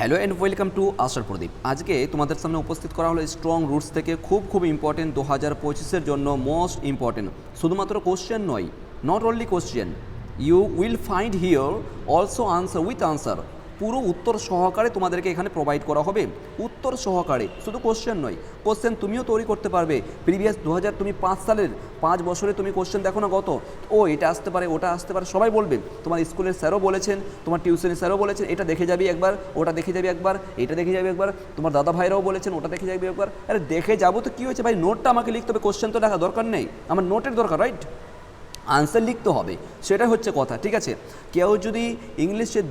Hello and welcome to আশার প্রদীপ। আজকে তোমাদের সামনে উপস্থিত করা হলো স্ট্রং রুটস থেকে খুব ইম্পর্টেন্ট 2025-এর জন্য মোস্ট ইম্পর্টেন্ট। শুধুমাত্র কোশ্চেন নয়, not only question, you will find here also answer with answer. পুরো উত্তর সহকারে তোমাদেরকে এখানে প্রোভাইড করা হবে, উত্তর সহকারে, শুধু কোশ্চেন নয়। কোশ্চেন তুমিও তৈরি করতে পারবে। প্রিভিয়াস তুমি 5 সালের 5 বছরে তুমি কোশ্চেন দেখো না, গত এটা আসতে পারে, ওটা আসতে পারে, সবাই বলবে। তোমার স্কুলের স্যারও বলেছেন, তোমার টিউশনের স্যারও বলেছেন এটা দেখে যাবি একবার, ওটা দেখে যাবি একবার, এটা দেখে যাবি একবার। তোমার দাদা ভাইরাও বলেছেন ওটা দেখে যাবি একবার। আরে দেখে যাবো তো কী হয়েছে ভাই, নোটটা আমাকে লিখতে হবে, কোশ্চেন তো দেখা দরকার নেই, আমার নোটের দরকার, রাইট? আনসার লিখতে হবে, সেটা হচ্ছে কথা, ঠিক আছে? কেউ যদি ইংলিশে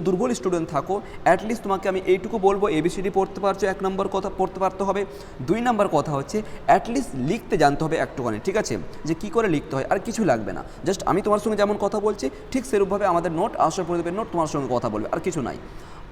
দুর্বল স্টুডেন্ট থাকো, অ্যাটলিস্ট তোমাকে আমি এইটুকু বলবো, এবিসিডি পড়তে পারছো, 1 নম্বর কথা পড়তে পারতে হবে। 2 নম্বর কথা হচ্ছে অ্যাটলিস্ট লিখতে জানতে হবে একটুখানি, ঠিক আছে? যে কী করে লিখতে হয়, আর কিছু লাগবে না। জাস্ট আমি তোমার সঙ্গে যেমন কথা বলছি ঠিক সেরূপভাবে আমাদের নোট, আশার প্রদীপের নোট তোমার সঙ্গে কথা বলবে, আর কিছু নাই,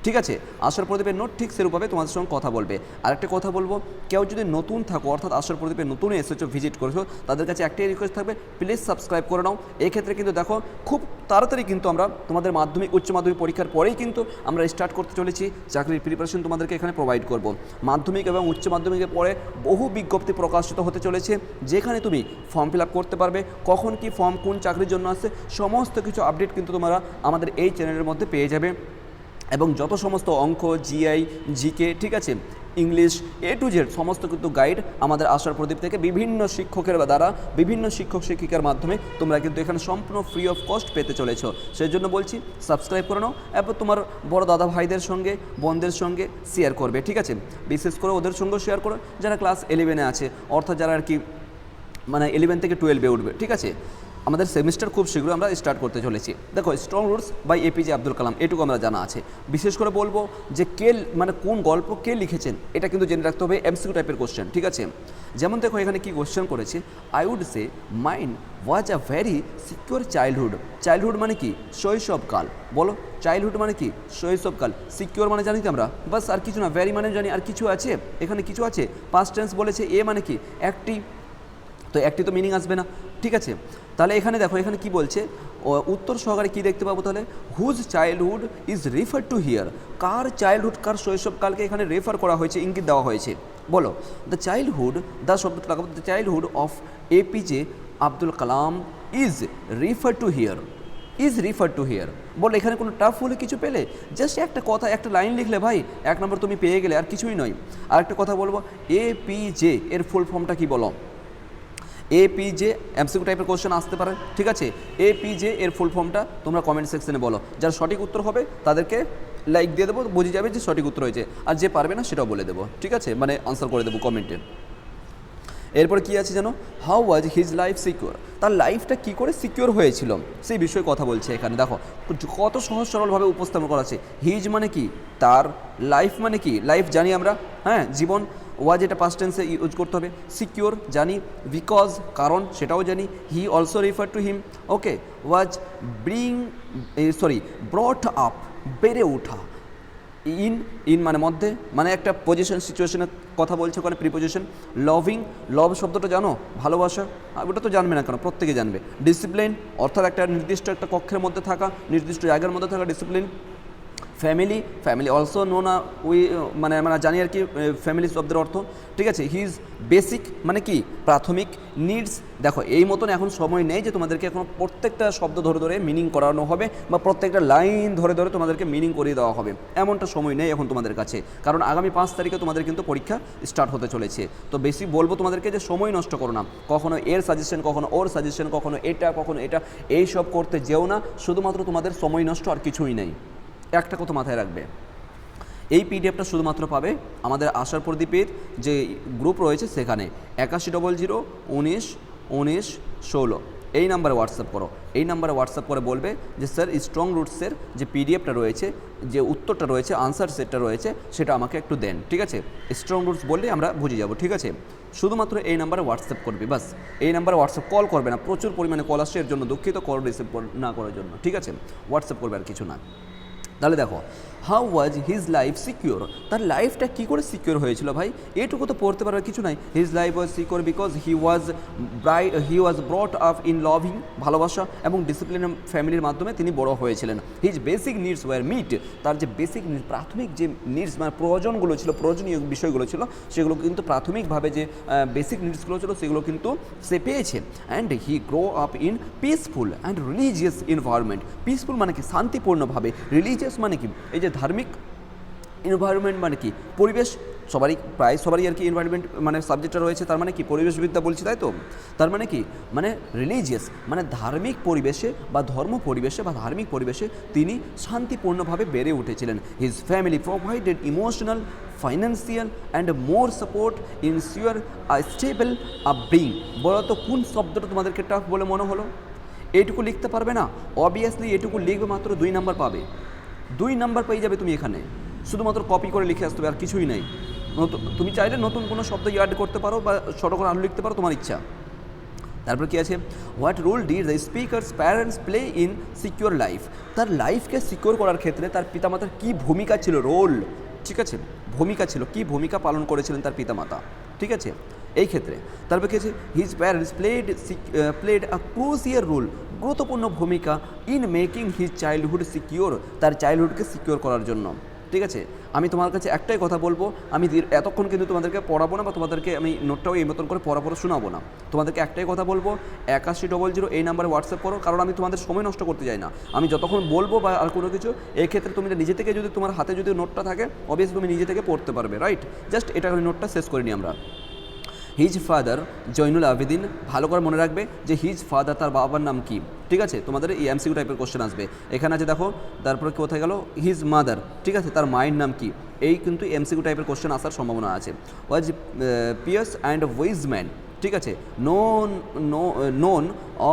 ঠিক আছে? আশার প্রদীপের নোট ঠিক সেরূপভাবে তোমাদের সঙ্গে কথা বলবে। আরেকটা কথা বলবো, কেউ যদি নতুন থাকো, অর্থাৎ আশার প্রদীপের নতুন এসেছো, ভিজিট করেছো, তাদের কাছে একটাই রিকোয়েস্ট থাকবে, প্লিজ সাবস্ক্রাইব করে নাও। এক্ষেত্রে কিন্তু দেখো খুব তাড়াতাড়ি কিন্তু আমরা তোমাদের মাধ্যমিক উচ্চ মাধ্যমিক পরীক্ষার পরেই কিন্তু আমরা স্টার্ট করতে চলেছি চাকরির প্রিপারেশন তোমাদেরকে এখানে প্রোভাইড করব। মাধ্যমিক এবং উচ্চ মাধ্যমিকের পরে বহু বিজ্ঞপ্তি প্রকাশিত হতে চলেছে, যেখানে তুমি ফর্ম ফিল আপ করতে পারবে, কখন কি ফর্ম কোন চাকরির জন্য আসছে সমস্ত কিছু আপডেট কিন্তু তোমরা আমাদের এই চ্যানেলের মধ্যে পেয়ে যাবে। এবং যত সমস্ত অঙ্ক, জিআই, জিকে, ঠিক আছে, ইংলিশ, A to Z সমস্ত কিন্তু গাইড আমাদের আশার প্রদীপ থেকে বিভিন্ন শিক্ষকের দ্বারা, বিভিন্ন শিক্ষক শিক্ষিকার মাধ্যমে তোমরা কিন্তু এখানে সম্পূর্ণ ফ্রি অফ কস্ট পেতে চলেছ। সেই জন্য বলছি সাবস্ক্রাইব করে নাও, এরপর তোমার বড় দাদা ভাইদের সঙ্গে, বোনদের সঙ্গে শেয়ার করবে, ঠিক আছে? বিশেষ করে ওদের সঙ্গেও শেয়ার করো যারা ক্লাস 11-এ আছে, অর্থাৎ যারা আর কি মানে 11 থেকে 12-এ উঠবে, ঠিক আছে? আমাদের সেমিস্টার খুব শীঘ্রই আমরা স্টার্ট করতে চলেছি। দেখো, strong roots by APJ Abdul Kalam, এটুকু আমরা জানা আছে। বিশেষ করে বলবো যে কে মানে কোন গল্প কে লিখেছেন, এটা কিন্তু জেনে রাখতে হবে, এমসিকিউ টাইপের কোশ্চেন, ঠিক আছে? যেমন দেখো এখানে কি কোশ্চেন করেছে, I would say mind was a very secure childhood. Childhood মানে কি? শৈশবকাল। বলো, চাইল্ডহুড মানে কি? শৈশবকাল। সিকিউর মানে জানি তো আমরা, বাস, আর কিছু না। ভেরি মানে জানি, আর কিছু আছে এখানে? কিছু আছে। পাস্ট টেন্স বলেছে, এ মানে কি? একটি, তো একটি তো মিনিং আসবে না, ঠিক আছে? তাহলে এখানে দেখো এখানে কি বলছে, উত্তর সহকারে কি দেখতে পাবো তাহলে, whose childhood is refer to here. কার চাইল্ডহুড, কার শৈশবকালকে এখানে রেফার করা হয়েছে, ইঙ্গিত দেওয়া হয়েছে? বলো, দ্য চাইল্ডহুড, দ্য শব্দটা লাগাবো, the childhood of APJ Abdul Kalam is refer to here. Is refer to here. বলো, এখানে কোনো টাফ হলে কিছু পেলে? জাস্ট একটা কথা, একটা লাইন লিখলে ভাই 1 নম্বর তুমি পেয়ে গেলে, আর কিছুই নয়। আর একটা কথা বলবো, এপিজে এর ফুল ফর্মটা কি বলো? এপিজে এমসিকিউ টাইপের কোশ্চেন আসতে পারে, ঠিক আছে? এপিজে এর ফুল ফর্মটা তোমরা কমেন্ট সেকশনে বলো, যার সঠিক উত্তর হবে তাদেরকে লাইক দিয়ে দেবো, বুঝে যাবে যে সঠিক উত্তর হয়েছে। আর যে পারবে না সেটাও বলে দেবো, ঠিক আছে? মানে আনসার করে দেবো কমেন্টে। এরপরে কি আছে জানো, how was his life secure. তার লাইফটা কী করে সিকিউর হয়েছিল সেই বিষয়ে কথা বলছে এখানে। দেখো কত সহজ সরলভাবে উপস্থাপন করা আছে। হিজ মানে কি? তার। লাইফ মানে কি? লাইফ জানি আমরা, হ্যাঁ, জীবন। ওয়াজ এটা পাস্ট টেন্সে ইউজ করতে হবে। সিকিউর জানি, বিকজ কারণ, সেটাও জানি। He also refer to him, okay. Was brought up বেড়ে ওঠা। ইন মানে মধ্যে, মানে একটা পজিশন সিচুয়েশনের কথা বলছে ওখানে, প্রিপোজিশন। লভিং, লভ শব্দটা জানো, ভালোবাসা, ওটা তো জানবে না কেন, প্রত্যেকে জানবে। ডিসিপ্লিন অর্থাৎ একটা নির্দিষ্ট একটা কক্ষের মধ্যে থাকা, নির্দিষ্ট জায়গার মধ্যে থাকা, discipline. Family, family also no না, মানে আমরা জানি আর কি ফ্যামিলি শব্দের অর্থ, ঠিক আছে? হিজ বেসিক মানে কি? প্রাথমিক। নিডস, দেখো এই মতন এখন সময় নেই যে তোমাদেরকে এখন প্রত্যেকটা শব্দ ধরে ধরে মিনিং করানো হবে, বা প্রত্যেকটা লাইন ধরে ধরে তোমাদেরকে মিনিং করিয়ে দেওয়া হবে, এমনটা সময় নেই এখন তোমাদের কাছে। কারণ আগামী 5 তারিখে তোমাদের কিন্তু পরীক্ষা স্টার্ট হতে চলেছে। তো বেশি বলবো তোমাদেরকে যে সময় নষ্ট করো না, কখনো এর সাজেশন, কখনো ওর সাজেশন, কখনো এটা, কখনো এটা, এই সব করতে যেও না। শুধুমাত্র তোমাদের সময় নষ্ট, আর কিছুই নেই। একটা কথা মাথায় রাখবে, এই পিডিএফটা শুধুমাত্র পাবে আমাদের আশার প্রদীপের যে গ্রুপ রয়েছে সেখানে। 8100191916 এই নাম্বারে হোয়াটসঅ্যাপ করো। এই নাম্বারে হোয়াটসঅ্যাপ করে বলবে যে স্যার স্ট্রং রুটসের যে পিডিএফটা রয়েছে, যে উত্তরটা রয়েছে, আনসার সেটটা রয়েছে, সেটা আমাকে একটু দেন, ঠিক আছে? স্ট্রং রুটস বললে আমরা বুঝে যাব, ঠিক আছে? শুধুমাত্র এই নাম্বারে হোয়াটসঅ্যাপ করবে, বাস। এই নাম্বারে হোয়াটসঅ্যাপ কল করবে না, প্রচুর পরিমাণে কল আসছে, এর জন্য দুঃখিত, কল রিসিভ না করার জন্য, ঠিক আছে? হোয়াটসঅ্যাপ করবে, আর কিছু না। তাহলে দেখো, how was his life secure, তার লাইফটা কী করে সিকিউর হয়েছিল ভাই, এটুকু তো পড়তে পারার কিছু নাই। His life was secure because he was brought up in loving, ভালোবাসা এবং ডিসিপ্লিন ফ্যামিলির মাধ্যমে তিনি বড় হয়েছিলেন। His basic needs were met, তার যে বেসিক প্রাথমিক যে নিডস মানে প্রয়োজনগুলো ছিল, প্রয়োজনীয় বিষয়গুলো ছিল, সেগুলো কিন্তু প্রাথমিকভাবে যে বেসিক নিডসগুলো ছিল সেগুলো কিন্তু সে পেয়েছে। And he grow up in peaceful and religious environment. Peaceful মানে কি, শান্তিপূর্ণভাবে। রিলিজিয়াস মানে কি, এই যে ধার্মিক এনভায়রনমেন্ট মানে কি, পরিবেশ। প্রায় সবারই আর কি এনভায়রনমেন্ট মানে সাবজেক্টটা রয়েছে, তার মানে কি পরিবেশবিদ্যা বলছি, তাই তো। তার মানে কি, মানে রিলিজিয়াস মানে ধার্মিক পরিবেশে বা ধর্ম পরিবেশে বা ধার্মিক পরিবেশে তিনি শান্তিপূর্ণভাবে বেড়ে উঠেছিলেন। His family provided emotional, financial and more support ensure a stable upbring. বলো তো কোন শব্দটা তোমাদেরকে টাফ বলে মনে হলো? এইটুকু লিখতে পারবে না? অবভিয়াসলি এটুকু লিখবে মাত্র 2 নাম্বার পাবে, 2 নাম্বার পেয়ে যাবে তুমি এখানে। শুধুমাত্র কপি করে লিখে আসতে হবে, আর কিছুই নেই। তুমি চাইলে নতুন কোনো শব্দ অ্যাড করতে পারো বা ছোটো করে আরও লিখতে পারো, তোমার ইচ্ছা। তারপর কী আছে, what role did the speaker's parents play in secure life, তার লাইফকে সিকিউর করার ক্ষেত্রে তার পিতামাতার কী ভূমিকা ছিল, রোল, ঠিক আছে, ভূমিকা ছিল, কী ভূমিকা পালন করেছিলেন তার পিতামাতা, ঠিক আছে, এই ক্ষেত্রে। তারপর কী আছে, his parents played a crucial role, গুরুত্বপূর্ণ ভূমিকা in making his childhood secure, তার চাইল্ডহুডকে সিকিউর করার জন্য, ঠিক আছে। আমি তোমার কাছে একটাই কথা বলবো, আমি এতক্ষণ কিন্তু তোমাদেরকে পড়াবো না বা তোমাদেরকে আমি নোটটাও এই মতন করে পড়া শোনাবো না। তোমাদেরকে একটাই কথা বলবো, 8100 এই নাম্বারে হোয়াটসঅ্যাপ করো, কারণ আমি তোমাদের সময় নষ্ট করতে চাই না। আমি যতক্ষণ বলবো বা আর কোনো কিছু, এই ক্ষেত্রে তুমি নিজে থেকে যদি তোমার হাতে যদি নোটটা থাকে, অবভিয়াসলি তুমি নিজে থেকে পড়তে পারবে, রাইট। জাস্ট এটা নোটটা শেষ করে নিই আমরা। হিজ ফাদার জয়নুল আবেদিন, ভালো করে মনে রাখবে যে হিজ ফাদার, তার বাবার নাম কি, ঠিক আছে। তোমাদের এই এমসিকিউ টাইপের কোশ্চেন আসবে, এখানে আছে দেখো। তারপরে কোথায় গেল, হিজ মাদার, ঠিক আছে, তার মায়ের নাম কি, এই কিন্তু এমসিকিউ টাইপের কোশ্চেন আসার সম্ভাবনা আছে। ওয়াজ পিয়ার্স অ্যান্ড উইজম্যান, ঠিক আছে, known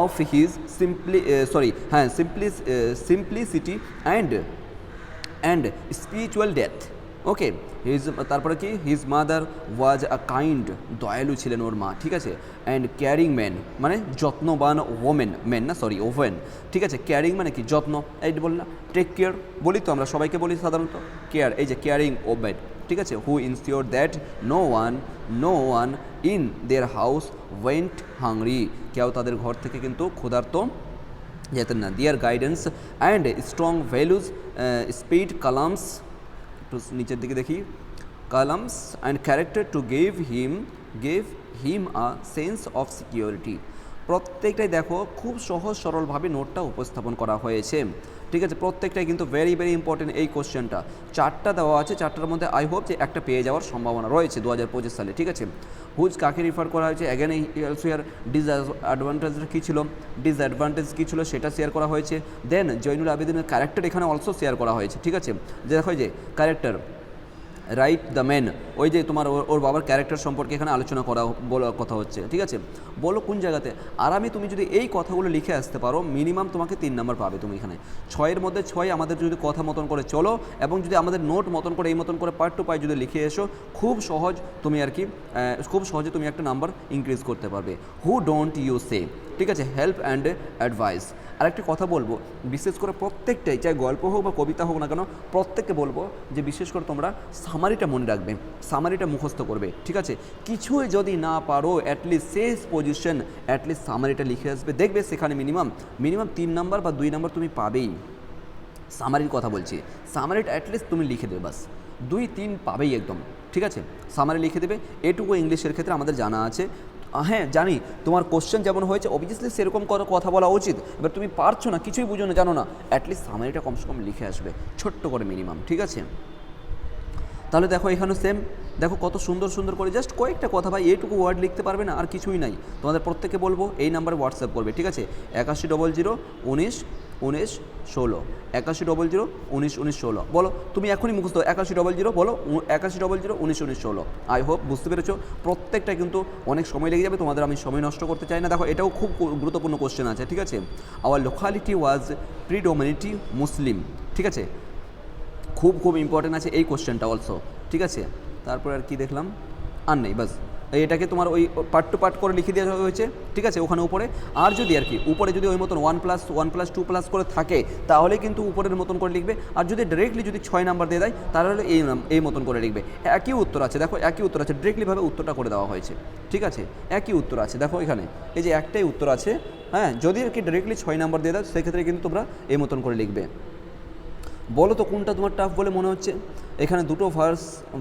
of his simplicity and spiritual death, okay. তারপরে কি, his mother was a kind, দয়ালু ছিলেন ওর মা, ঠিক আছে। অ্যান্ড কেয়ারিং ম্যান মানে যত্নবান ওভেন, ঠিক আছে। কেয়ারিং মানে কি, যত্ন, এই বললাম, টেক কেয়ার বলি তো আমরা, সবাইকে বলি সাধারণত কেয়ার, এই যে কেয়ারিং ওভেন, ঠিক আছে। Who ensure that no one in their house went hungry, কেউ তাদের ঘর থেকে কিন্তু ক্ষুধার্ত যেতেন না। Their guidance and strong values speed Kalam's, একটু নিচের দিকে দেখি, Kalam's and character to gave him a sense of security. প্রত্যেকটাই দেখো খুব সহজ সরলভাবে নোটটা উপস্থাপন করা হয়েছে, ঠিক আছে। প্রত্যেকটাই কিন্তু ভেরি ইম্পর্টেন্ট। এই কোশ্চেনটা 4টা দেওয়া আছে, 4টার মধ্যে আই হোপ যে একটা পেয়ে যাওয়ার সম্ভাবনা রয়েছে 2025 সালে, ঠিক আছে। হুজ কাকে রিফার করা হয়েছে, অ্যাগেন এই শেয়ার ডিসঅ্যাডভান্টেজটা কী ছিল, ডিসঅ্যাডভান্টেজ কী ছিল সেটা শেয়ার করা হয়েছে। দেন জয়নুল আবেদিনের ক্যারেক্টার এখানে অলসো শেয়ার করা হয়েছে, ঠিক আছে। যে দেখো যে ক্যারেক্টার রাইট দ্য ম্যান, ওই যে তোমার ওর বাবার ক্যারেক্টার সম্পর্কে এখানে আলোচনা বলার কথা হচ্ছে, ঠিক আছে। বলো কোন জায়গাতে, আর তুমি যদি এই কথাগুলো লিখে আসতে পারো, মিনিমাম তোমাকে 3 নাম্বার পাবে তুমি এখানে। 6-এর মধ্যে 6 আমাদের যদি কথা মতন করে চলো এবং যদি আমাদের নোট মতন করে এই মতন করে পার্ট টু পার্ট যদি লিখে এসো, খুব সহজে তুমি একটা নাম্বার ইনক্রিজ করতে পারবে। হু ডোন্ট ইউ সে, ঠিক আছে, হেল্প অ্যান্ড অ্যাডভাইস। আরেকটি কথা বলবো, বিশেষ করে প্রত্যেকটাই, চাই গল্প হোক বা কবিতা হোক না কেন, প্রত্যেককে বলবো যে বিশেষ করে তোমরা সামারিটা মনে রাখবে, সামারিটা মুখস্থ করবে, ঠিক আছে। কিছুই যদি না পারো, অ্যাটলিস্ট শেষ পজিশন অ্যাটলিস্ট সামারিটা লিখে আসবে, দেখবে সেখানে মিনিমাম 3 নাম্বার বা 2 নাম্বার তুমি পাবেই। সামারির কথা বলছি, সামারিটা অ্যাটলিস্ট তুমি লিখে দেবে, বাস 2-3 পাবেই একদম, ঠিক আছে। সামারি লিখে দেবে, এটুকু ইংলিশের ক্ষেত্রে আমাদের জানা আছে। হ্যাঁ জানি তোমার কোশ্চেন যেমন হয়েছে অবভিয়াসলি সেরকম কথা বলা উচিত, এবার তুমি পারছো না, কিছুই বুঝো না, জানো না, অ্যাটলিস্ট সামারিটা কমসে কম লিখে আসবে, ছোট্ট করে মিনিমাম, ঠিক আছে। তাহলে দেখো এখানে সেম, দেখো কত সুন্দর করে জাস্ট কয়েকটা কথা, ভাই এইটুকু ওয়ার্ড লিখতে পারবে না, আর কিছুই নাই। তোমাদের প্রত্যেককে বলবো এই নাম্বারে হোয়াটসঅ্যাপ করবে, ঠিক আছে। 8100191916, 8100191916 বলো, তুমি এখনই মুখস্থ 8100 বলো, 8100191916। আই হোপ বুঝতে পেরেছো। প্রত্যেকটা কিন্তু অনেক সময় লেগে যাবে, তোমাদের আমি সময় নষ্ট করতে চাই না। দেখো এটাও খুব গুরুত্বপূর্ণ কোশ্চেন আছে, ঠিক আছে। আওয়ার লোকালিটি ওয়াজ প্রিডোমিনেটলি মুসলিম, ঠিক আছে, খুব ইম্পর্টেন্ট আছে এই কোশ্চেনটা অলসো, ঠিক আছে। তারপর আর কি দেখলাম, আর নেই, বাস এটাকে তোমার ওই পার্ট টু পার্ট করে লিখে দেওয়া হয়েছে, ঠিক আছে, ওখানে উপরে। আর যদি আর কি উপরে যদি ওই মতন 1+1+2+ করে থাকে তাহলে কিন্তু উপরের মতন করে লিখবে। আর যদি ডিরেক্টলি যদি 6 নাম্বার দিয়ে দেয় তাহলে এই মতন করে লিখবে। একই উত্তর আছে, দেখো একই উত্তর আছে, ডিরেক্টলিভাবে উত্তরটা করে দেওয়া হয়েছে, ঠিক আছে, একই উত্তর আছে। দেখো এখানে এই যে একটাই উত্তর আছে, হ্যাঁ, যদি আর কি ডিরেক্টলি 6 নাম্বার দিয়ে দাও সেক্ষেত্রে কিন্তু তোমরা এই মতন করে লিখবে। বলো তো কোনটা তোমার টাফ বলে মনে হচ্ছে? এখানে দুটো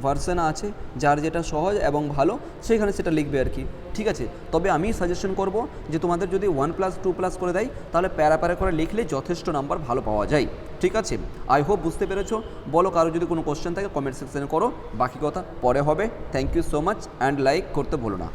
ভার্সন আছে, যার যেটা সহজ এবং ভালো সেখানে সেটা লিখবে আর কি, ঠিক আছে। তবে আমি সাজেশন করব যে তোমাদের যদি 1+2+ করে দেয় তাহলে প্যারা প্যারা করে লিখলে যথেষ্ট নাম্বার ভালো পাওয়া যায়, ঠিক আছে। আই হোপ বুঝতে পেরেছো। বলো কারো যদি কোনো কোশ্চেন থাকে কমেন্ট সেকশনে করো, বাকি কথা পরে হবে। Thank you so much and like করতে ভুলো না।